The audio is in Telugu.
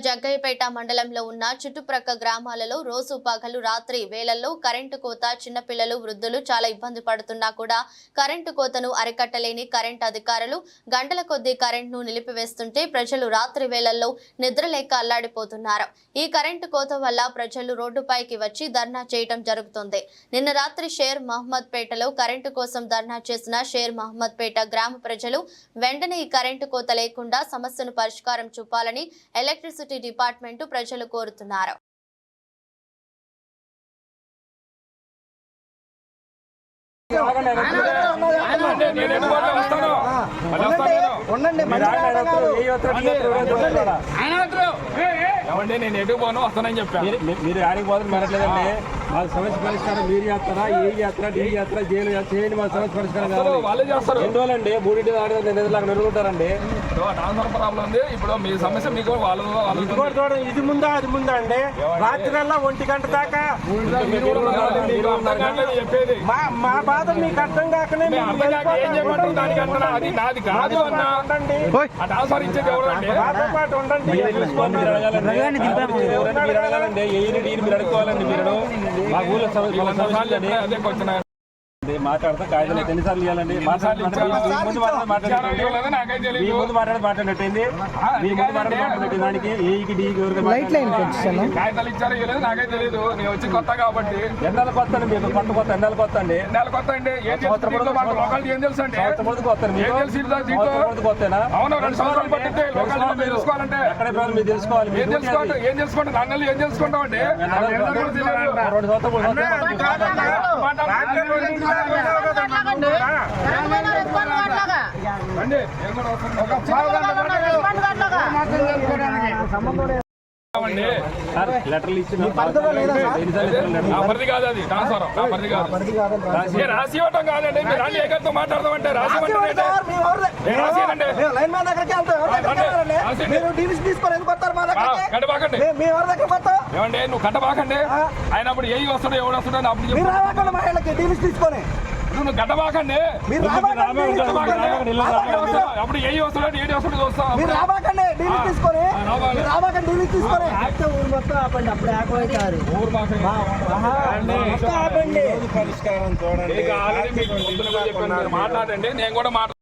జగ్గయ్యపేట మండలంలో ఉన్న చుట్టుప్రక్క గ్రామాలలో రోజు పగలు రాత్రి వేళల్లో కరెంటు కోత చిన్నపిల్లలు వృద్ధులు చాలా ఇబ్బంది పడుతున్నా కూడా కరెంటు కోతను అరికట్టలేని కరెంటు అధికారులు గంటల కొద్దీ కరెంటును నిలిపివేస్తుంటే ప్రజలు రాత్రి వేళల్లో నిద్రలేక అల్లాడిపోతున్నారు। ఈ కరెంటు కోత వల్ల ప్రజలు రోడ్డుపైకి వచ్చి ధర్నా చేయడం జరుగుతుంది। నిన్న రాత్రి షేర్ మహమ్మద్ పేటలో కరెంటు కోసం ధర్నా చేసిన షేర్ మహమ్మద్ పేట గ్రామ ప్రజలు వెంటనే ఈ కరెంటు కోత లేకుండా సమస్యను పరిష్కారం చూపాలని ఎలక్ట్రిసిటీ డిపార్ట్మెంట్ ప్రజలు కోరుతున్నారు। నేను ఎటు పోను వస్తానని చెప్పాను। మీరు ఆడికి పోతే మరట్లేదండి, మా సమస్య పరిష్కారం మీరు చేస్తారా, ఏ యాత్ర ఢీ యాత్ర జైలు చేయండి, మా సమస్య పరిష్కారం వాళ్ళే చేస్తారు। ఎన్ని రోజులండి 3 నిధులకు నిలుగుతారండి। ట్రాన్స్ఫర్ ప్రాబ్లం ఉంది, ఇప్పుడు మీ సమస్య మీకు వాళ్ళు ఇది ముందా అది ముందా అండి, రాత్రి 1 గంట దాకా చెప్పేది మా బాధ మీకు అర్థం కాకనే ఏం చేయమంటారు, దానికి అంటున్నా అది నాది కాదు అన్నా ట్రాన్స్ఫర్ ఇచ్చేది ఎవరండి, పాటు ఉండండి మీరు అడుకోవాలండి। మీరు మా ఊళ్ళో అదే కొంచెం మాట్లాడతా కాగితాలు ఎన్నిసార్లు ఇవ్వాలండి, మాట్లాడినట్టు దానికి కాగితాలు ఇచ్చారో ఇవ్వలేదు నాకైతే తెలియదు। నేను వచ్చి కొత్త కాబట్టి ఎన్నాళ్ళు కొత్త మీకు పంట కొత్త ఎన్నాళ్ళు కొత్త అండి, ఎన్నాళ్ళు కొత్త అండి ఏం తెలుసు అండి, కొత్తనా అవును 2 సంవత్సరాలు పట్టింది తెలుసుకోవాలంటే ఎక్కడ మీరు తెలుసుకోవాలి, ఏం తెలుసుకోండి నాన్నలు ఏం తెలుసుకుంటాం అండి 2 లెటర్లు ఇచ్చిన పరిధి కాదు, అది ట్రాన్స్ఫర్ పరిధి కాదు, రాసి ఇవ్వటం కాదండి। మీరు అన్ని ఏకతో మాట్లాడదామంటే రాసి ఏమండి నువ్వు కట్టబాకండి, ఆయన అప్పుడు ఏ వస్తాడో ఎవడు వస్తాడో అప్పుడు నువ్వు కట్టబాకండి, అప్పుడు ఏ వస్తాడో ఏడు వస్తాడో చూస్తాం। పరిష్కారం చూడండి, మాట్లాడండి నేను కూడా